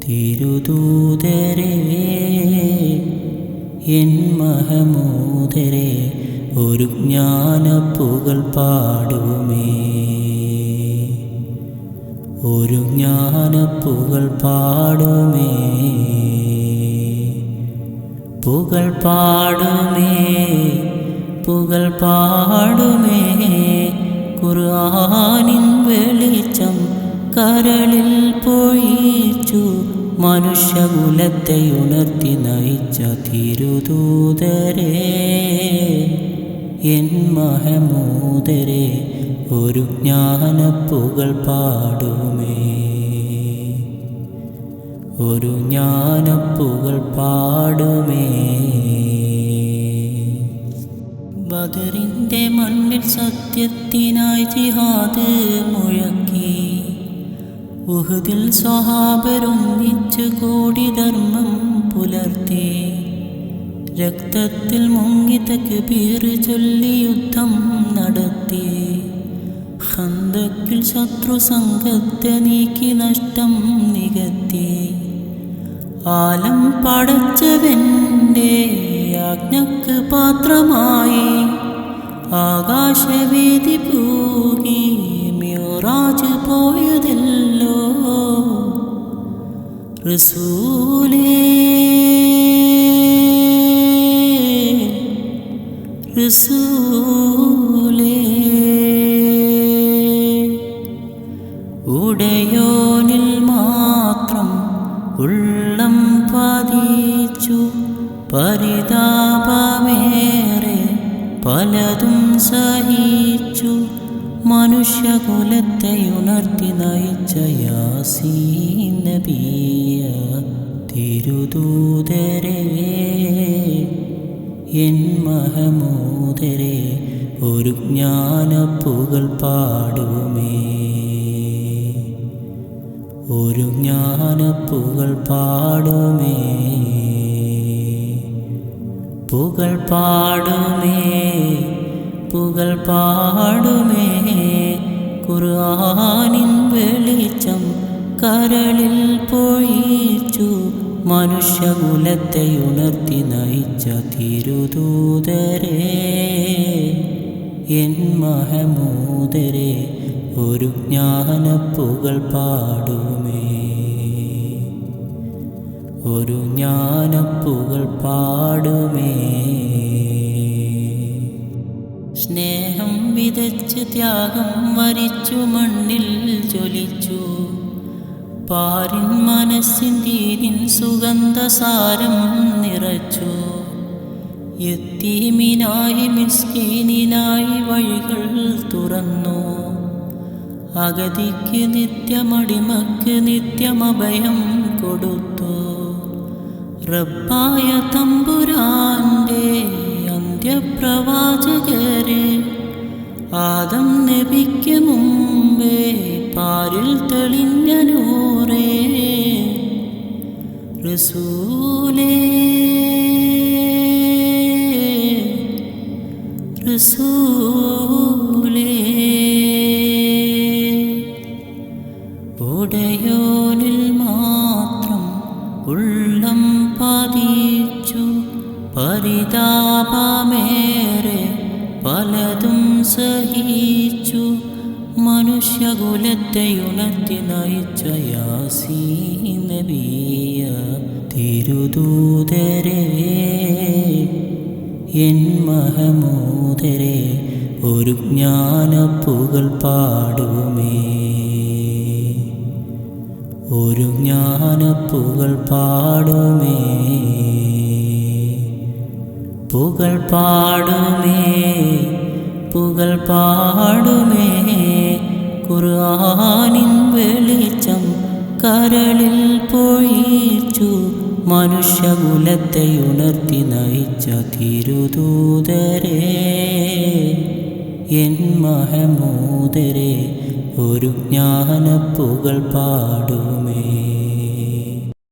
തിരുദൂതരേ N മഹമൂദരേ ഒരു ജ്ഞാനപ്പുകൾ പാടുമേ, ഒരു ജ്ഞാനപ്പുകൾ പാടുമേ, പുകൾ പാടുമേ, പുകൾ പാടുമേ. ഖുർആനിൻ വെളിച്ചം കരളിൽ പൊഴിച്ചു മനുഷ്യകുലത്തെ ഉണർത്തി നയിച്ച തിരുദൂതരേ എൻ മഹമൂദരേ ഒരു ജ്ഞാനപ്പുകൾ പാടുമേ, ഒരു ജ്ഞാനപ്പുകൾ പാടുമേ. ബദറിൻ്റെ മണ്ണിൽ സത്യത്തിനായി ജിഹാദ് മുഴക്കി, ഉഹുദിൽ സ്വഹാബരൊന്നിച്ച് കോടി ധർമ്മം പുലർത്തി, രക്തത്തിൽ മുങ്ങി തക്ബീർ ചൊല്ലി യുദ്ധം നടത്തി, ഖന്തക്കിൽ ശത്രു സംഘത്തെ നീക്കി നഷ്ടം നികത്തി, ആലം പടച്ചവൻ്റെ ആജ്ഞക്ക് പാത്രമായി ആകാശവേദി പൂകി മിഅ്റാജ് പോയതല്ലോ റസൂലേ, റസൂലേ. ഉടയോനിൽ മാത്രം ഉള്ളം പതിച്ചു പരിതാപമേറെ പലതും സഹിച്ചു മനുഷ്യകുലത്തെ ഉണർത്തി നയിച്ച യാസീൻ നബിയ തിരുദൂതരേ എൻ മഹമൂദരേ ഒരു ജ്ഞാനപ്പുകൾ പാടുമേ, ഒരു ജ്ഞാനപ്പുകൾ പാടുമേ, പുകൾ പാടുമേ, പുകൾ പാടുമേ. ഖുർആനിൻ വെളിച്ചം കരളിൽ പൊഴിച്ചു മനുഷ്യകുലത്തെ ഉണർത്തി നയിച്ച തിരുദൂതരേ എൻ മഹമൂദരേ ഒരു ജ്ഞാനപ്പുകൾ പാടുമേ, ഒരു ജ്ഞാനപ്പുകൾ പാടുമേ. സ്നേഹം വിതച്ച് ത്യാഗം വരിച്ചു മണ്ണിൽ ജ്വലിച്ചു, പാരിൻ മനസ്സിൻ ദീനിൻ സുഗന്ധസാരം നിറച്ചു, യതീമിനായി മിസ്കീനിനായി വഴികൾ തുറന്നു, അഗതിക്ക് നിത്യമടിമക്ക് നിത്യമഭയം കൊടുത്തു. റബ്ബായ തമ്പുരാൻ്റെ അന്ത്യപ്രവാചകരെ ആദം നബിക്ക് മുമ്പേ പാരിൽ തെളിഞ്ഞ നൂറേ റസൂലേ, റസൂലേ. ഉടയോനിൽ മാത്രം ഉള്ളം പതിച്ചു പരിതാപമേറെ പലതും സഹിച്ചു മനുഷ്യകുലത്തെ ഉണർത്തി നയിച്ച യാസീൻ നബിയ തിരുദൂതരേ എൻ മഹമൂദരേ ഒരു ജ്ഞാനപ്പുകൾ പാടുമേ, ഒരു ജ്ഞാനപ്പുകൾ പാടുമേ, പുകൾ പാടുമേ, പുകൾ പാടുമേ. ഖുർആനിൻ വെളിച്ചം കരളിൽ പൊഴിച്ചു മനുഷ്യകുലത്തെ ഉണർത്തി നയിച്ച തിരുദൂതരേ എൻ മഹമൂദരേ ഒരു ജ്ഞാനപ്പുകൾ പാടുമേ.